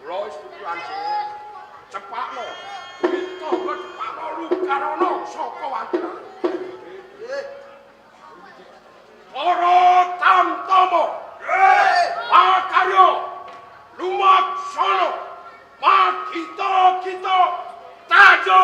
Kula setuju Anjing. Cepakno. Kita cepakno lukarono saka wantilan. Para tamtama. Makaryo. Lumaksana. Makita tajo.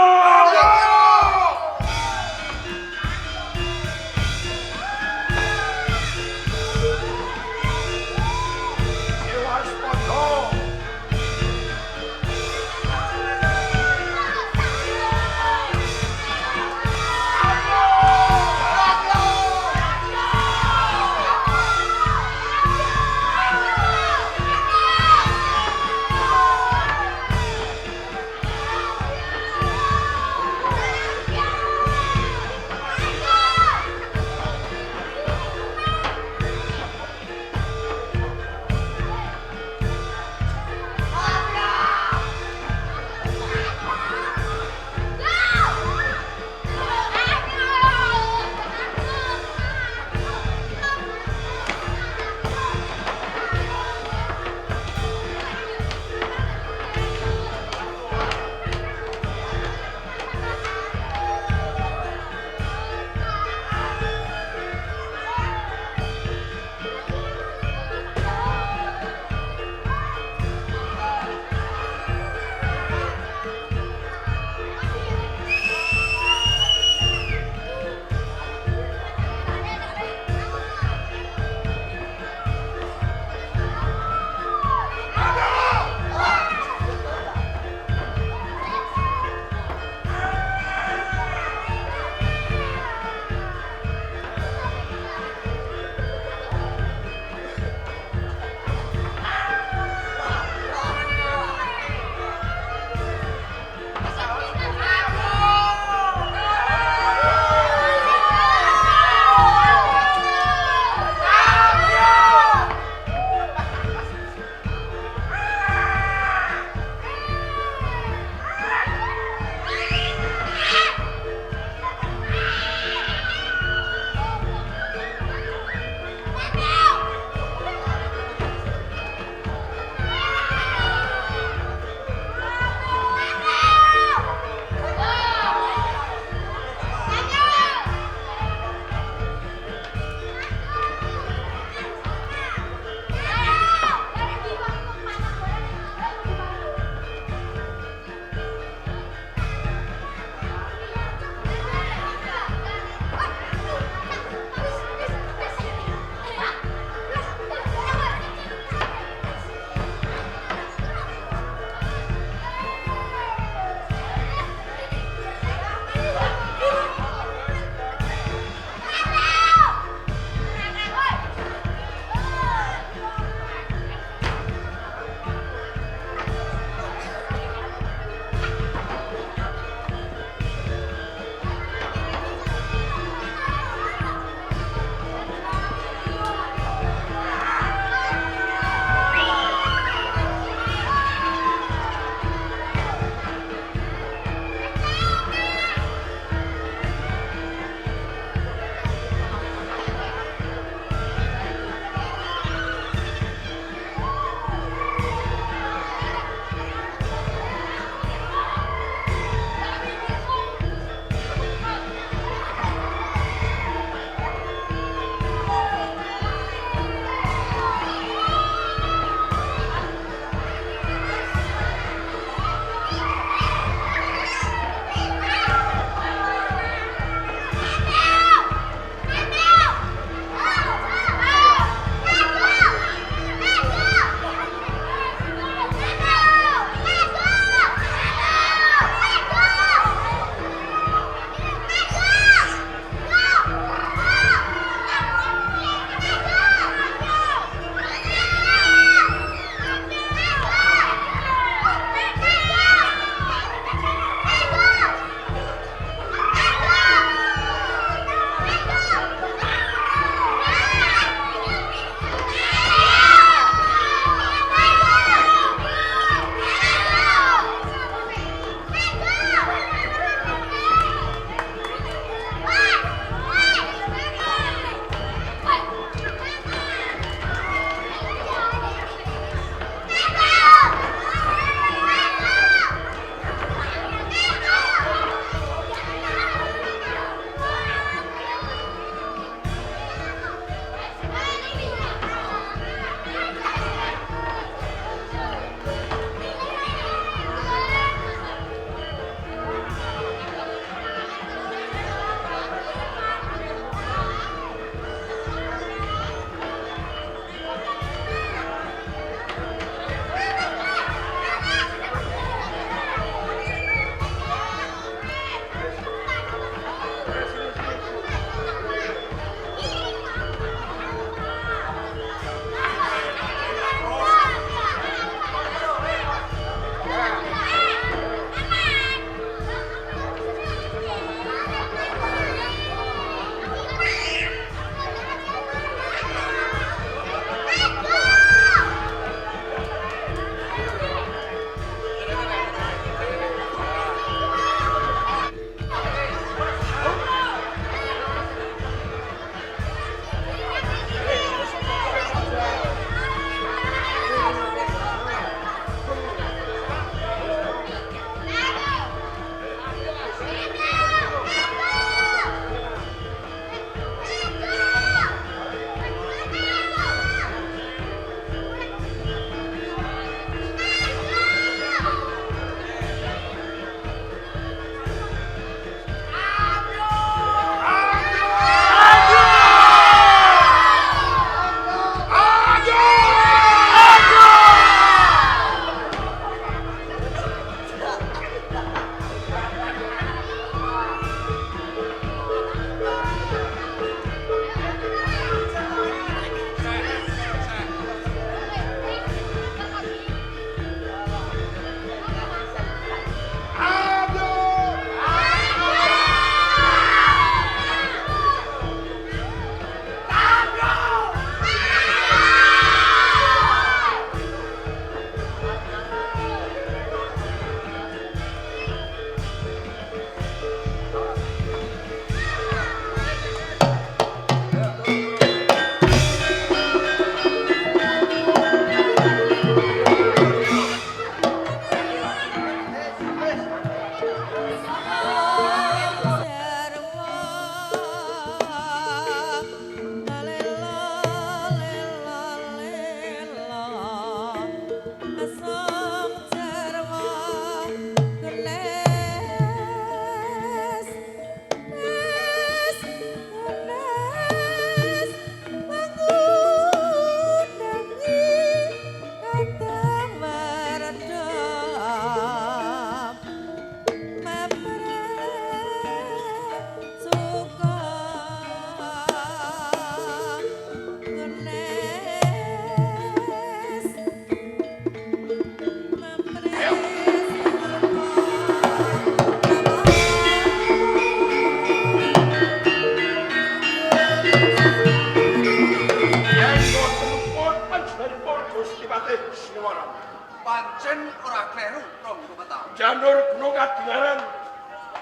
pancen ora kleru Rangga Peta. Janur gunung kadengaran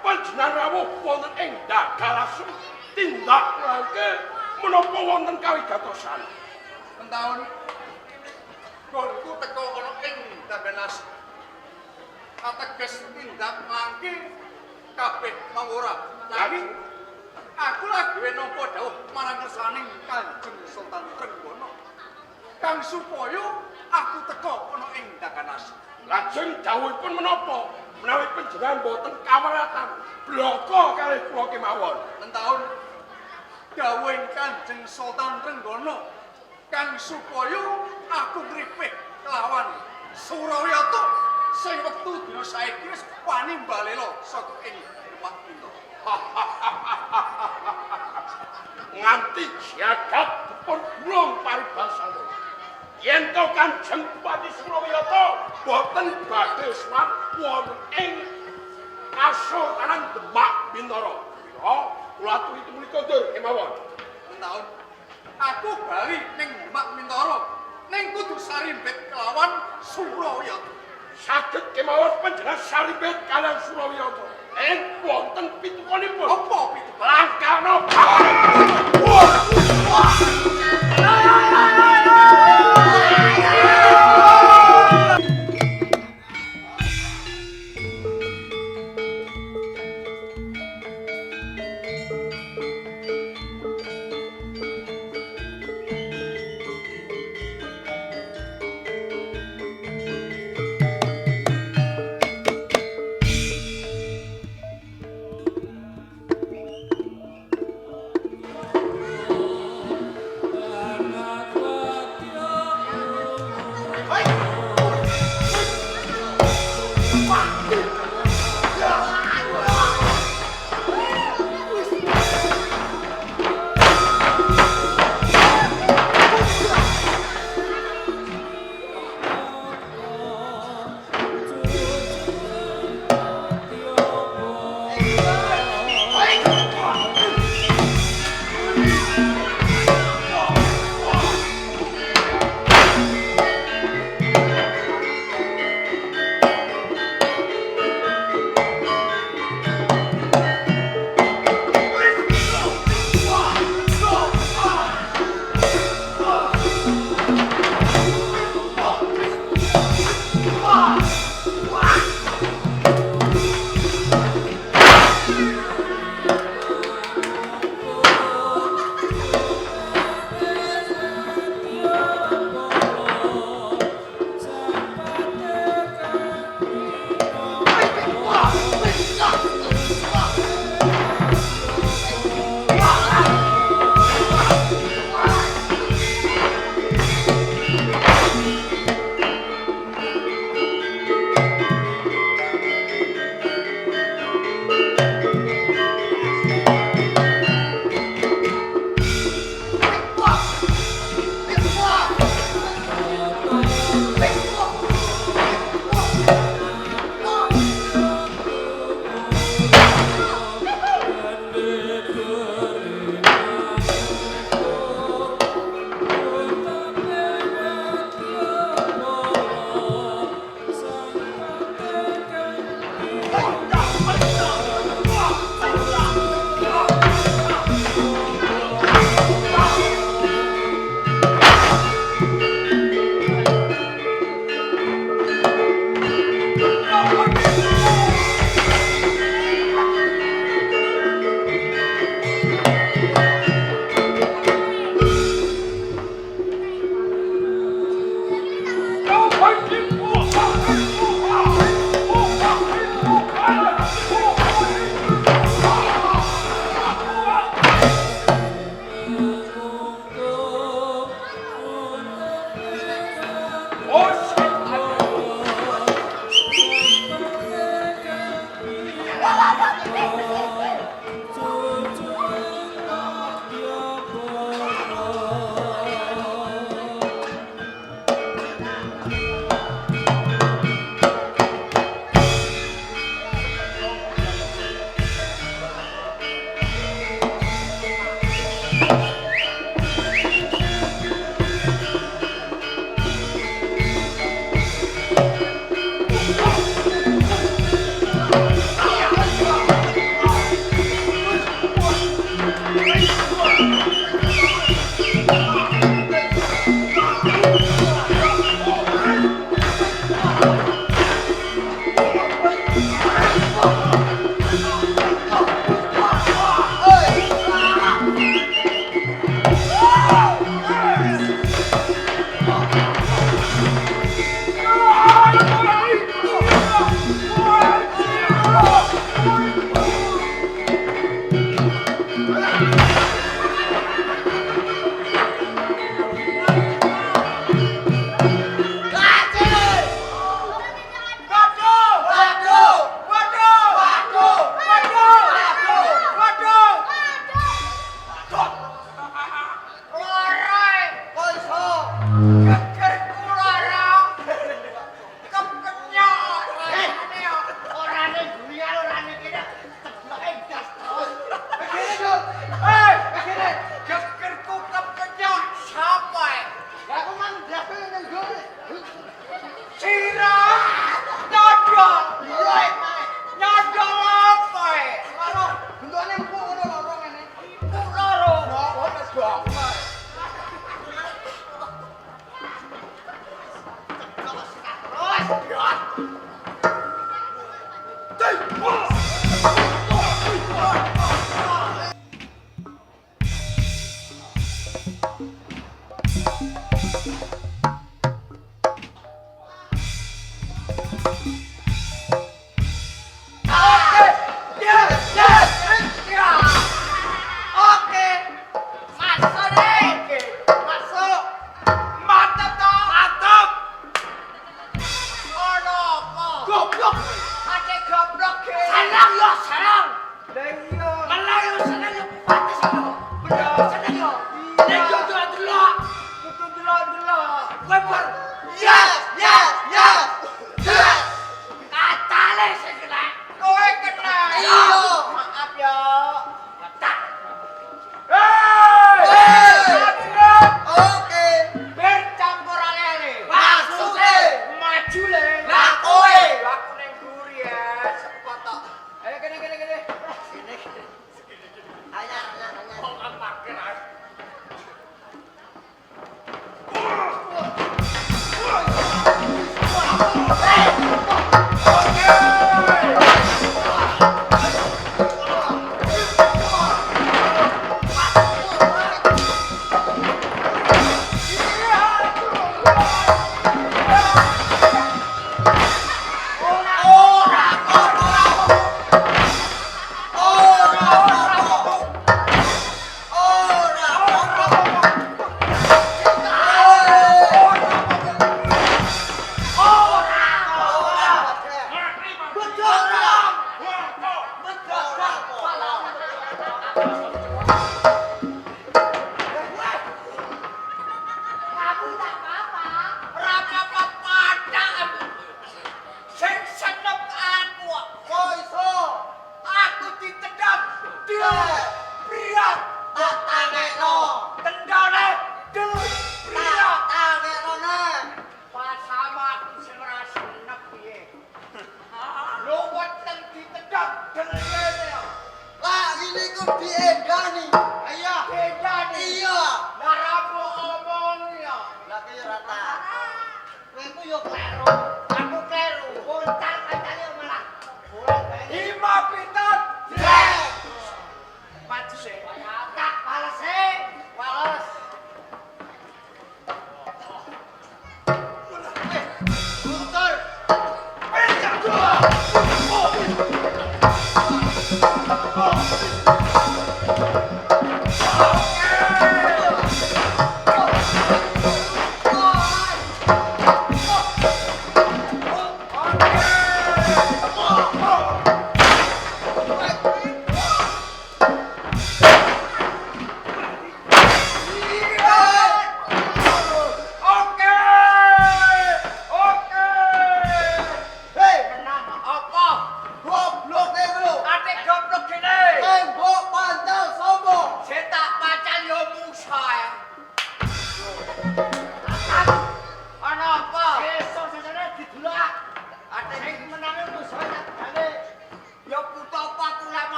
panjenengan rawuh wonten ing Dagalasem tindak rangke menapa wonten kawigatosan. Pentahun golku teko ana ing Daganas. Ateges tindak mangke kabeh mangora. Nanging aku lagi nampa dawuh marang kersaning Kanjeng Sultan Trenggono. Kang supaya aku teko ana ing Daganas. Lajeng dawuhipun menapa? Menawi panjenengan boten kaweratan bloko kalih kula kemawon. Pentahun dawuhing Kanjeng Sultan Trenggono kang supaya aku ngripih kelawan Surawiyata sing wektu dina saiki wis wani balela saka ing Demak Pinto. Nganti jagat dipun gulung paribasane. Yen to Kanjeng Bupati Surawiyata boten badhe suwat wonten ing Kasultanan Demak Bintoro. Kula aturi tumeka dur kemawon. Pentahun aku bali ning Demak Bintoro ning kudu sarimbet kelawan Surawiyata. Saged kemawon panjenengan saribet kaliyan Surawiyata. Ing wonten pitukonipun. Apa pitukoh? Langkana.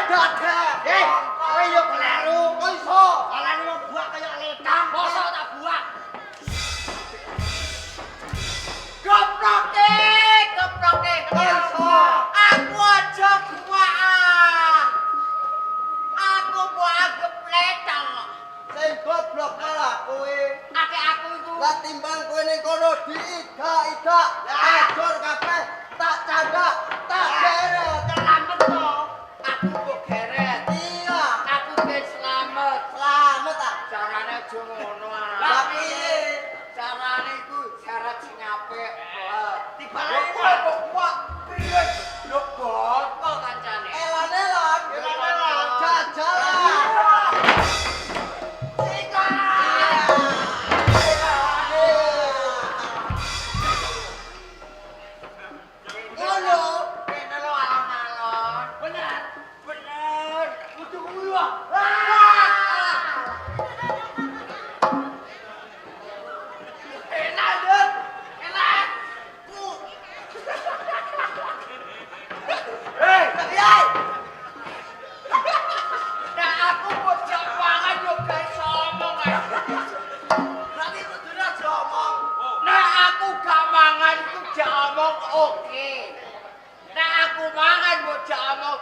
dadak. Kowe yo kleru. Kok iso? Oleh wong buak kaya ledang. Mosok tak buak. Goproke. Iso. Aku aja buak. Aku buak anggap ledang. Sing goblok malah kowe. Ake aku iku. Lah timbang kowe ning kono diidak-idak. Ajur kabeh tak candak, tak geret. Selamat to. Aku kok geret. Iya, aku ge selamat. Selamat ta? Carane aja ngono ah. Lah piye? Carane iku syarat sing apik. Tibane kok piye? Lho botol kancane. Elon. Jajalan. Oke. Nek aku mangan mbok jamok.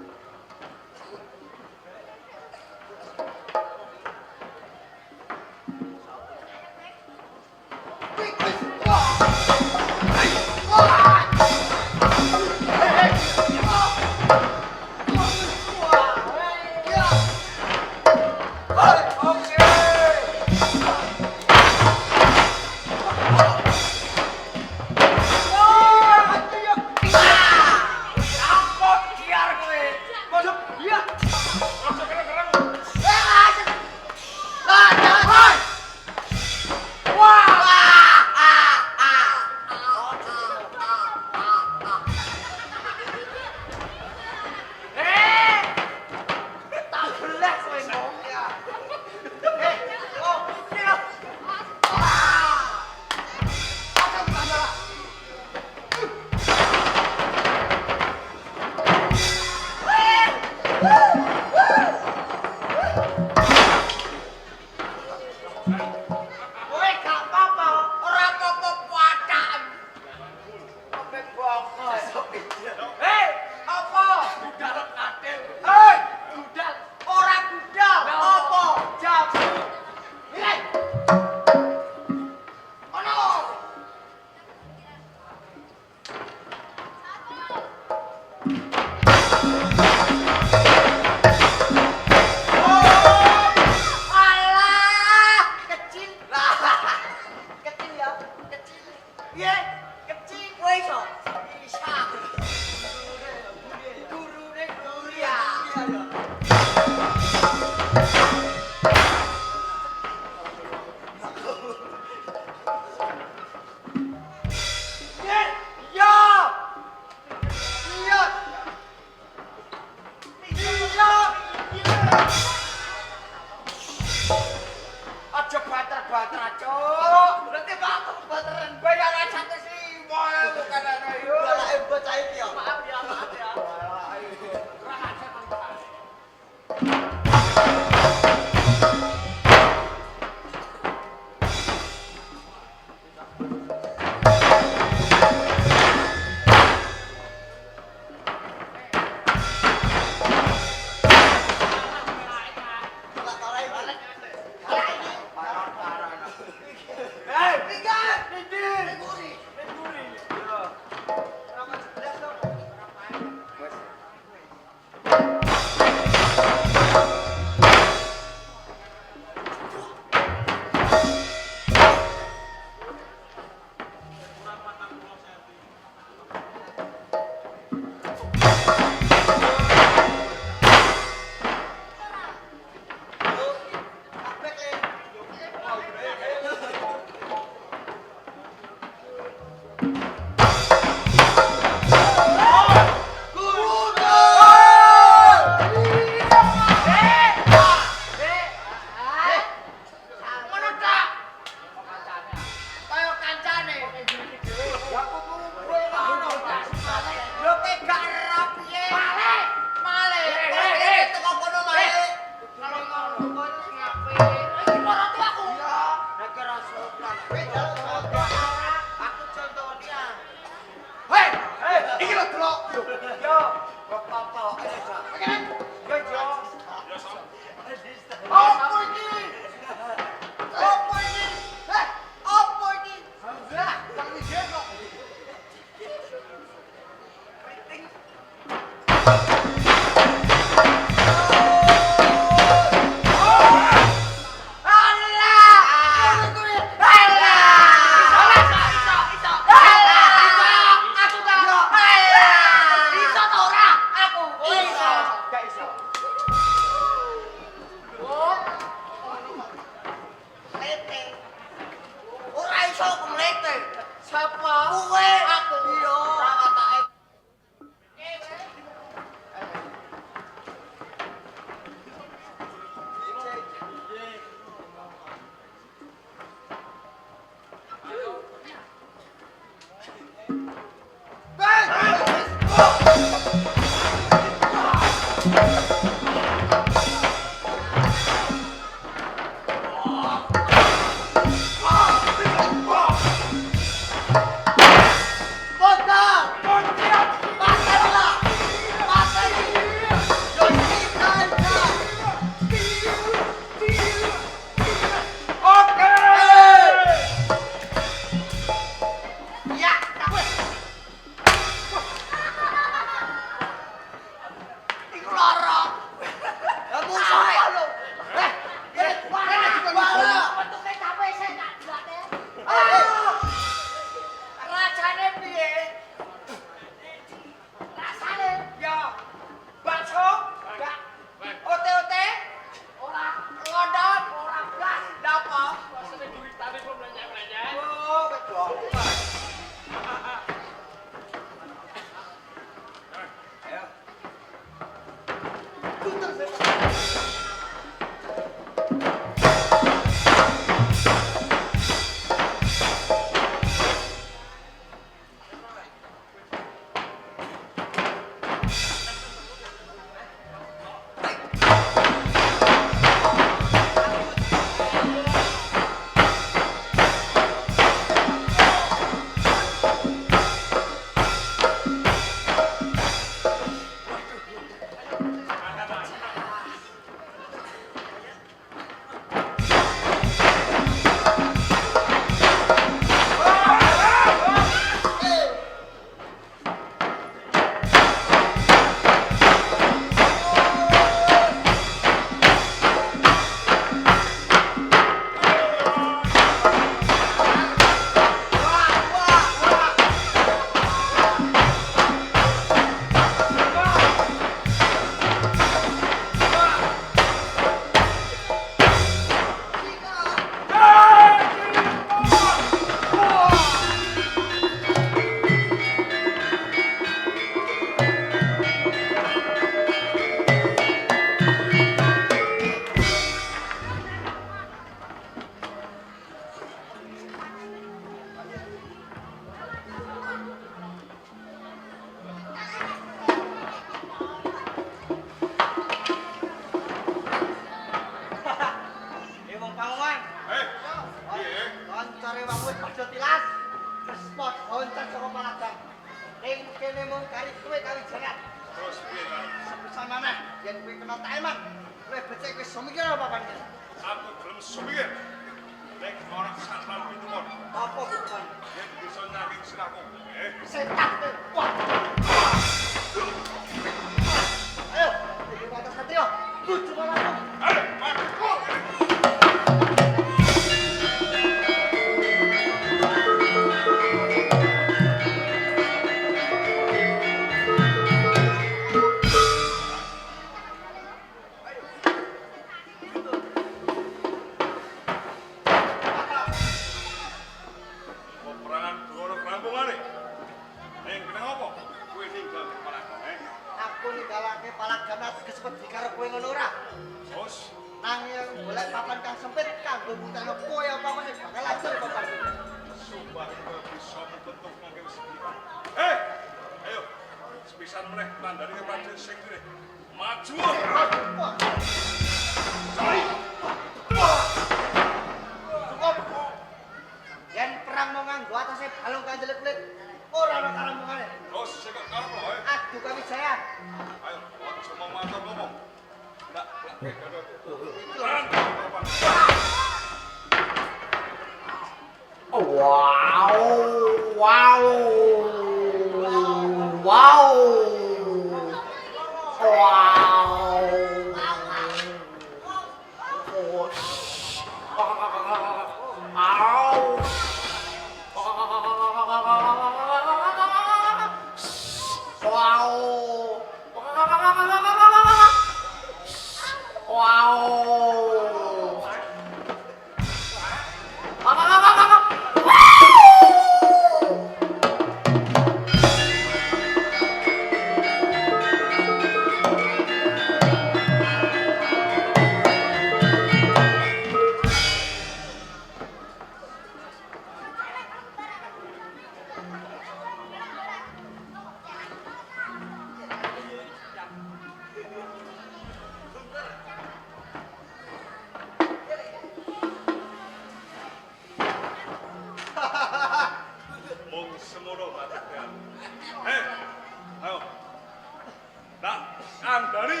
ngandani.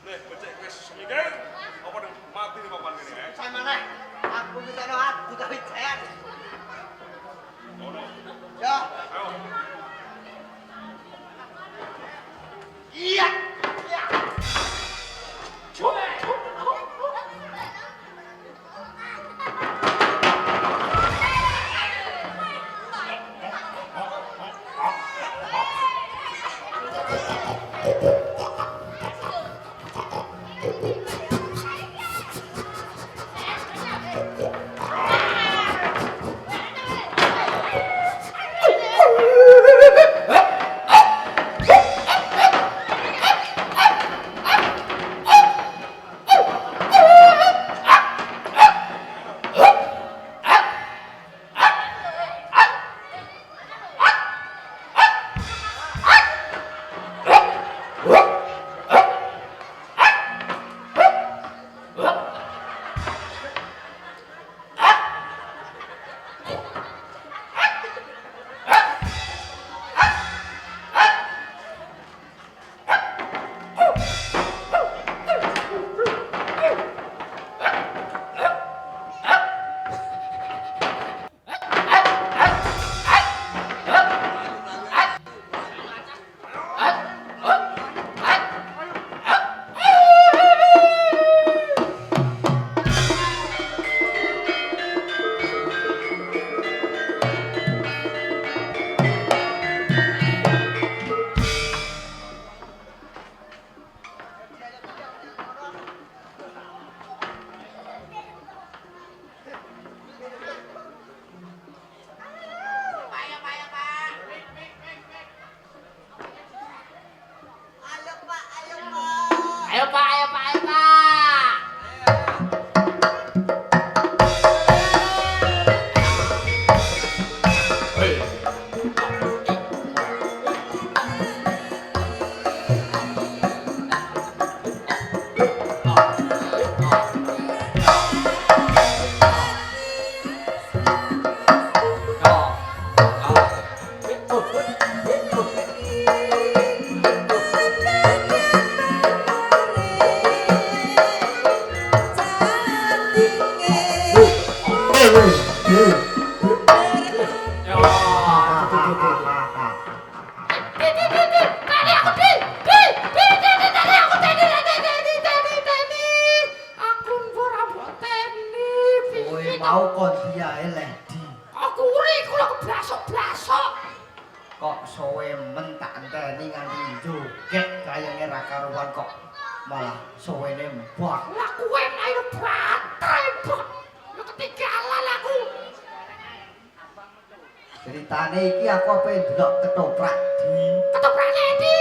Nih, becek wis mikir apa ning mati ning papan kene. Saya mana? Aku bisa doa, buka bicara. Ono. Ya. Ayo. Iya. Iya. Ayo Pak, ayo Pak, ayo Pak. Mau kon diae Ledi. Aku uri kula keblasok-blasok. Kok sowe men tak enteni nganti joget kayane ra karuan kok. Malah sowene mbak. Lah kuwe ayo baterai, Pak. Yo ketinggalan aku. Ceritane iki aku ape ndelok ketoprak di Ketopraknya Edi.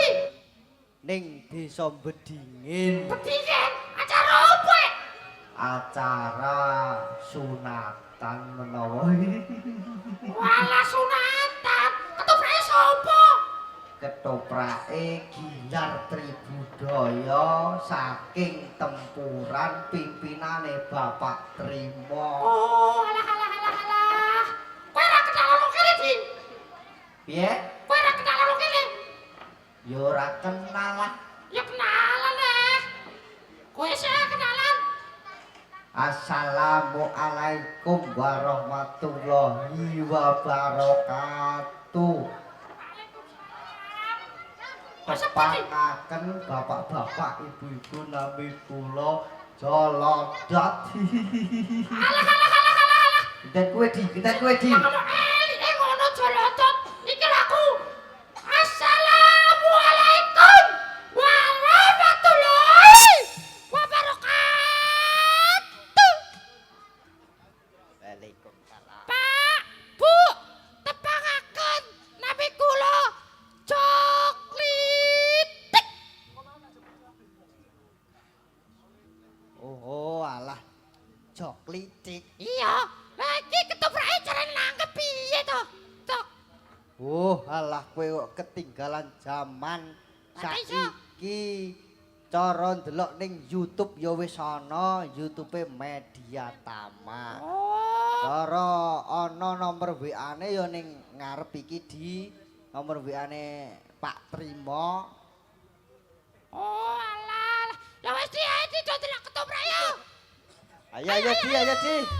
ning desa Bedingin. Bedingen acara apa? Acara sunatan menawa. Walah sunatan. Ketopraknya sapa? Ketoprake Gilar Tribudaya saking tempuran pimpinane Bapak Trimo. Oh, alah. Kowe ora kenal wong kene, Di? Piye? Kowe ora kenal wong kene? Ya ora kenal lah. Ya kenalan deh. Kowe sih kenalan. Assalamualaikum warahmatullahi wabarakatuh. Kepangaken bapak-bapak, ibu-ibu, nami kula Jolodot. Alah. Kita kue di. Ngomong elik ngono jolotot. Iki aku. Assalamualaikum warahmatullahi wabarakatuh. Waalaikumsalam. Pak, Bu, tepangaken nami kula Coklitik. Oh, alah. Coklitik. Iya, lagi ketoprake carane nanggep piye to? Cok. Oh, alah kowe kok ketinggalan zaman. Saiki cara ndelok ning YouTube ya wis ana, YouTube Media Tama. Oh, Cara ana nomor WA-ne ya ning ngarep iki di nomor WA-ne Pak Trimo. oh, Ayo Ci.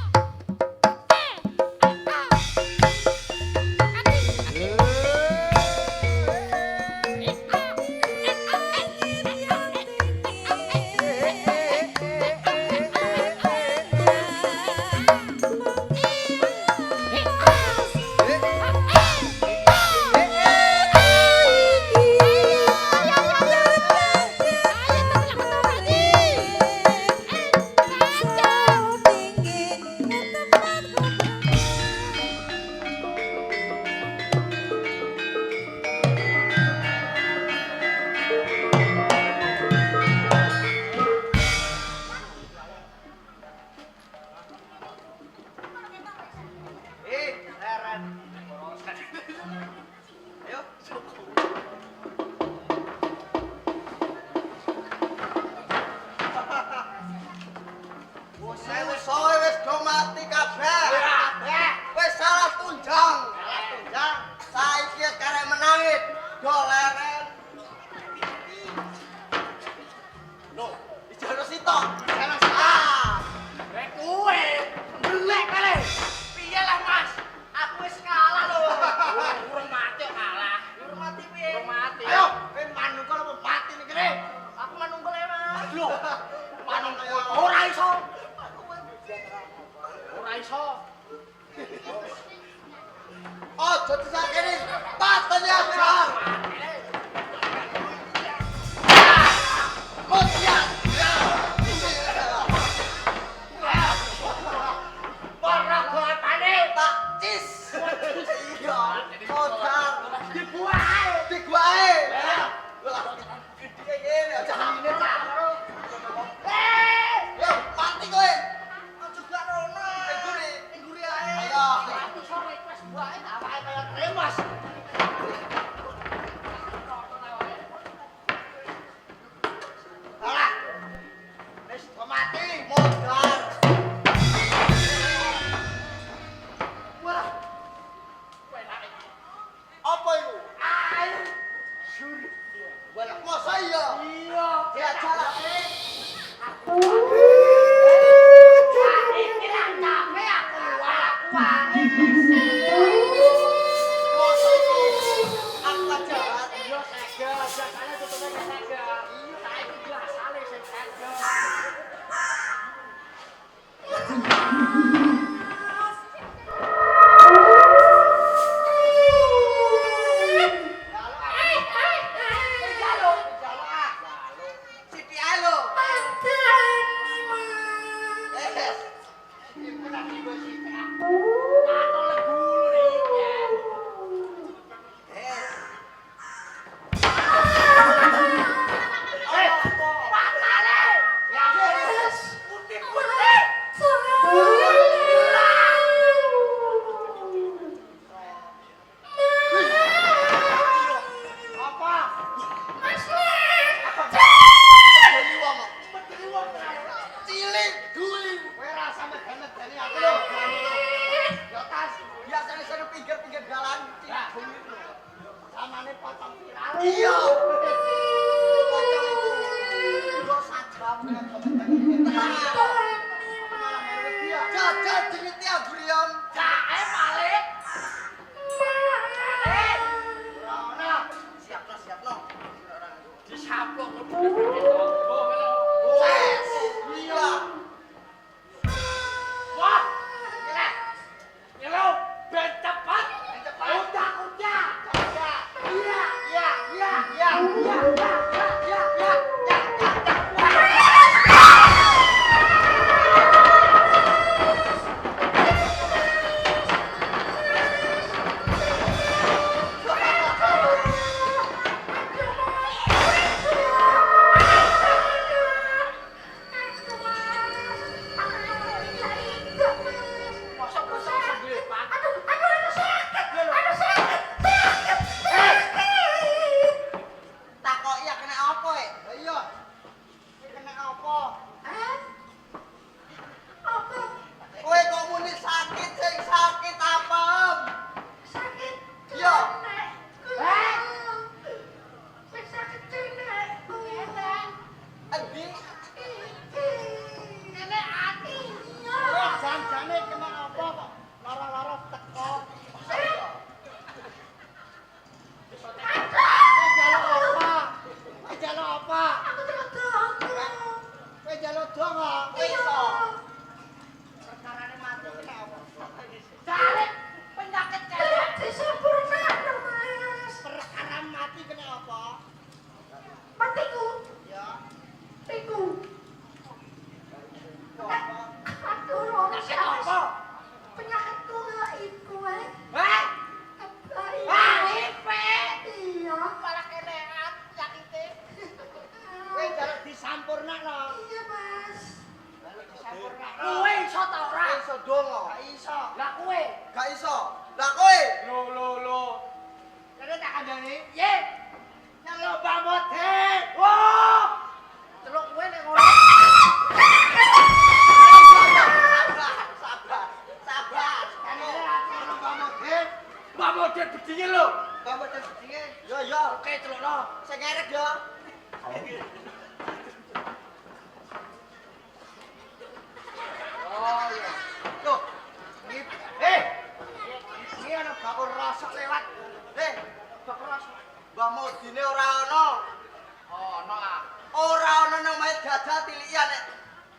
jajal tilian nek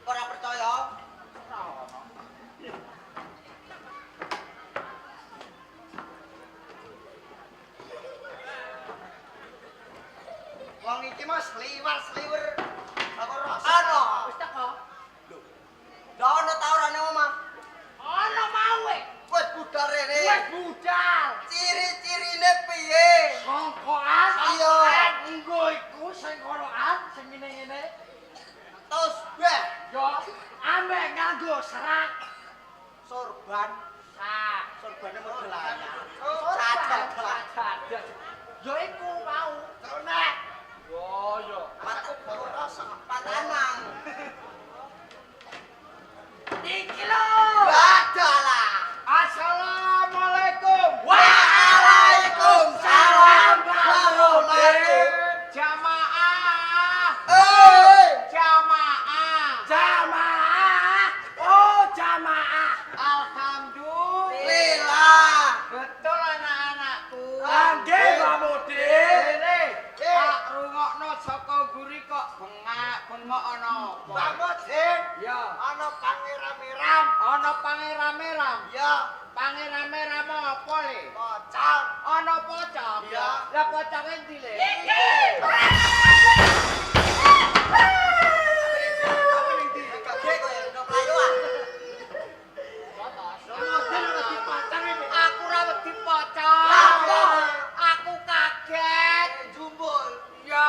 ora percaya. Wong iki mas sliwer. Aku rasa. Ano, wis teko. Lho. Lah ono ta ora nang omah? Ono mawe. Wis budal rene. Wis budal. Ciri-cirine piye? Songkoan. Iya. Nggo iku sing korokan sing ngene-ngene. Terus beh Yo ambek nganggo serak. sorban. Sorbane model anyar. Cacat. Yo iku mau. Nek. Yo. Patanang. Iki lho. Badalah. Assalamualaikum. Waalaikumsalam warahmatullahi. Jamaah. Jamaah. Oh, jamaah. Alhamdulillah. Lillah. Betul anak-anakku. Nggih, Mbak Mudin. Ini, tak rungokno saka guri kok bengak ana apa? Mbak Mudin. Ya, Ana pangeran-meram. ana pangeran-meram. Ya, Pangeran-meram apa le? pocong. Ana pocong. Ya. Lah poconge ndi le? Apa ning ndi? Gede kok ya udah pelayuan. Aku ora wedi pocong. Apa? Aku kaget. Jumbul. Ya.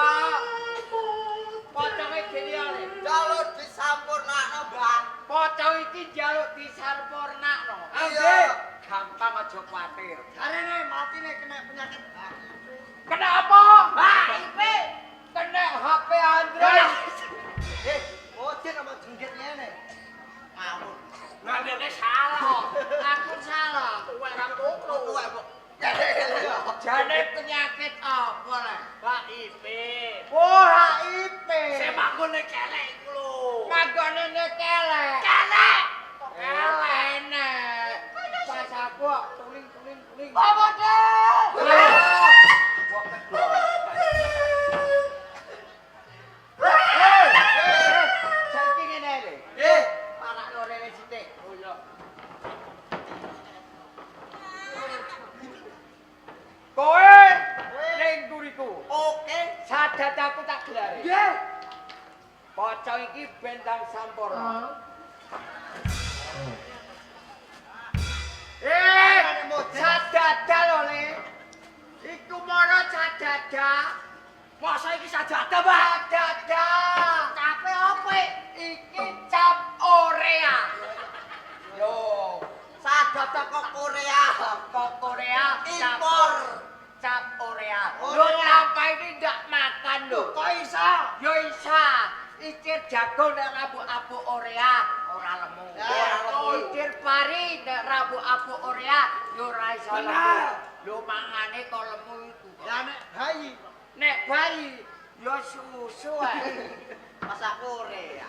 Poconge dhewe le. Jalur disampurnakno, Bang. Pocong iki njaluk disampurnakno. Iya. Gampang aja kuwatir. Jarene matine kena penyakit. Kena apa? HIV. Kena HP Android. Mudin apa jenggit ngene? Ngawur. Ngene salah. Aku salah. Kowe ra ngono. Tuwek, Bu. Jane penyakit apa le? HIV. Oh, HIV. Sing manggone kelek iku lho. Manggone kelek. Kelek. Kelek. Pas aku tuling. Apa deh? Saiki ngene le. Nggih. Parakno rene sithik. Oh iya. Kowe ning guriku. Oke. Sadat aku tak gelare. Nggih. Pocong iki bentang sampurna. Sadada lho le. Iku mono sadada. Masa iki sadada, Mbak? Sadada. Kape opo? Iki cap Orea. Yo, Sadada kok Korea. kok Korea Impor. cap Orea. Orea. Lo tanpa ini ndak makan lho. Kok iso? Yo isa. Icir jagung nek rabu apu Orea ora lemu. Ya, ora lemu. Icir pari nek rabu apu Orea yo ora iso lemu. Bener. Lho mangane kok lemu iku. Ya nek bayi. Nek bayi yo susu ae. Masak Korea.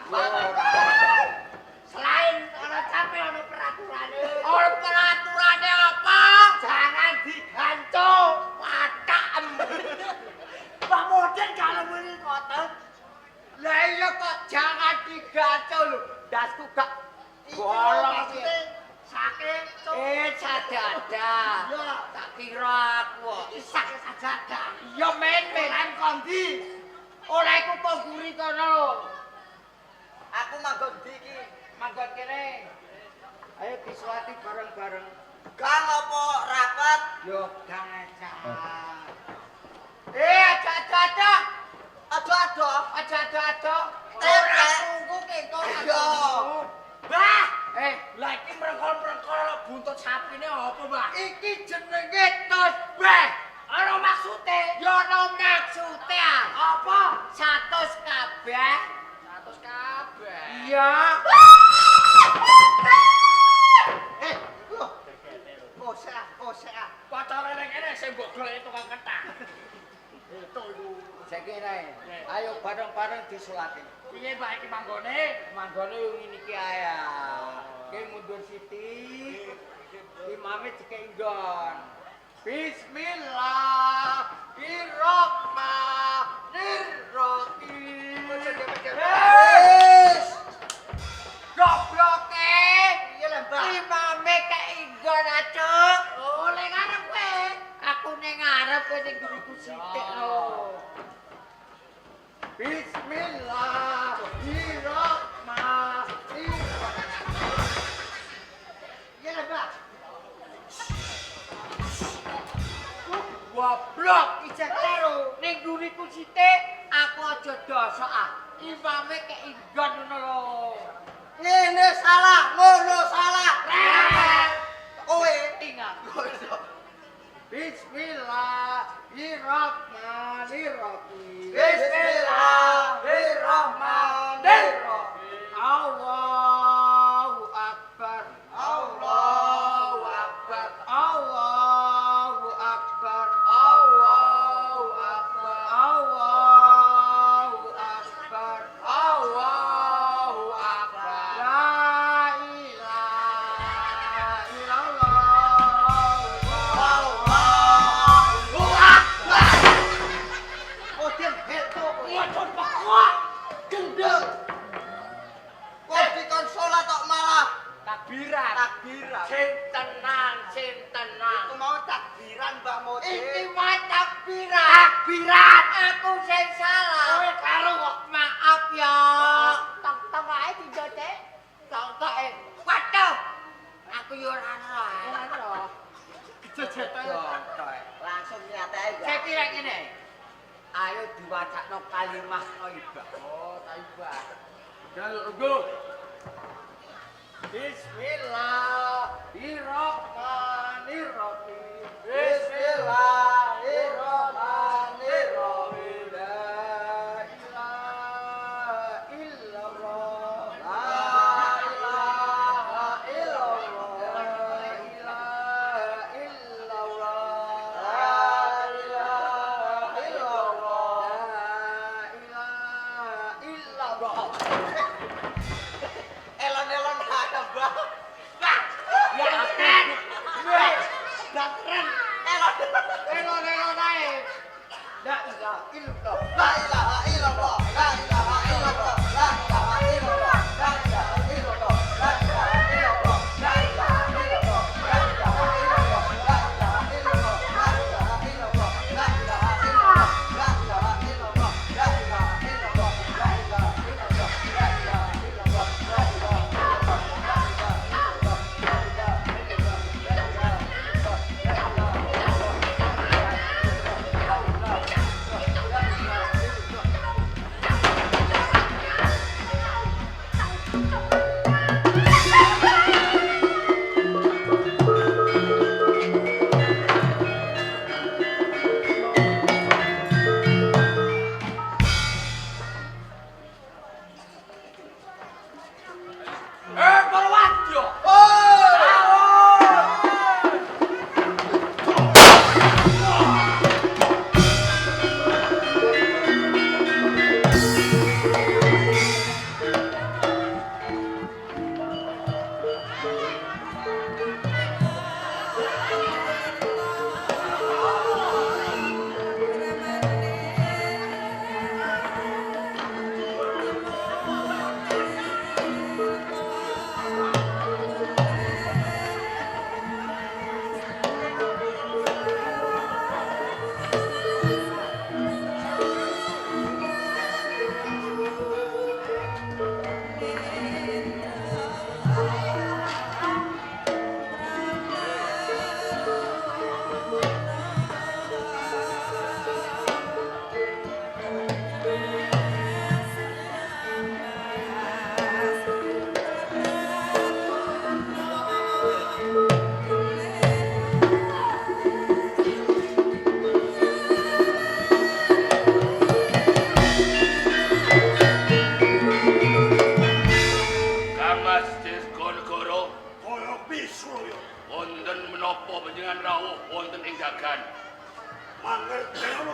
Selain ana cape ana peraturane. Ana peraturane apa? Jangan digantung patak. Pak Mudin kalau muni ngoten. Lah iya kok jangan digantung lho. Dasku gak bolong iki. Saking sadada. Ya. Tak kira aku isak sadada. Ya men-men kondi. Ora iku kok guri kono. Aku manggon ndi iki? Manggon kene. Ayo disuati bareng-bareng. Gang apa rapat? Yo gang aja. Aja. Aduh-aduh. Aja. Tempe. Ora tunggu ki kok. Iya. Mbah, lah iki mrengkol-mrengkol buntut sapine apa, Mbah? Iki jenenge tosbeh. Ana maksude? Ya ana maksude. Apa? 100 kabeh. 100 kabeh. Iya. Kosek. Pacara ning kene sing mbok goleki tukang kethak. Itu iku. Saiki ae. Ayo bareng-bareng disulati. Piye Pak iki manggone? Manggone yo ngene iki ae. Ki mundur sithik. Imame dikek nggon. Bismillahirrahmanirrahim. Blok ijek karo ning nguriku sithik aku aja dosa ah. Imame keinggon ngono lho. Ngene salah, ngono salah. Kowe Ingat. Bismillahirrahmanirrahim. Bismillahirrahmanirrahim. Allahu Akbar. Allahu Akbar. Allahu Akbar. Allahu Akbar. Allahu Akbar. Allahu Akbar. La ilaha illallah. Allahu Akbar. Odin heto Ngocon pakok. gendeng. Kok dikon salat kok malah Takbiran. takbiran. Sing tenang. Iku mau takbiran Mbak Mode. Iki mah takbiran. Aku sing salah. Kowe karo kok maaf ya. Tong ae dijoce. Tong waduh. Aku yo ora roh. Langsung nyata ae. Saya kira ngene. Ayo diwacakno kalimah thayyibah. Oh, taibah. Jaluk Bismillahirrahmanirrahim. Bismillahirrahmanirrahim. La ilaha illallah. La ilaha illallah. La ilaha illallah. La ilaha illallah. La ilaha illallah. Elon-elon ada, Mbak. Ya akan. Bakren. Elon ae. La ilaha illallah. La ilaha illallah. La ilaha illallah. La ilaha illallah. La ilaha illallah. La ilaha illallah. La ilaha illallah. La ilaha illallah. La ilaha illallah. La ilaha illallah. La ilaha illallah. La ilaha illallah. La ilaha illallah. La ilaha illallah. La ilaha illallah. La ilaha Perwadyo.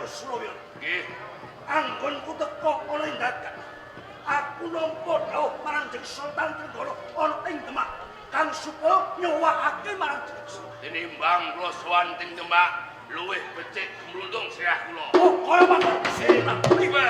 Surabaya. Nggih. Anggonku teko ana ing dagan. Aku nampa dawuh marang Jeng Sultan Trenggono ana ing Demak. Kang supaya nyowakake marang Jeng. Tinimbang kula sowan teng Demak, luwih becik mluntung sirah kula. Oh, kaya mangkon. Sira. Tiba.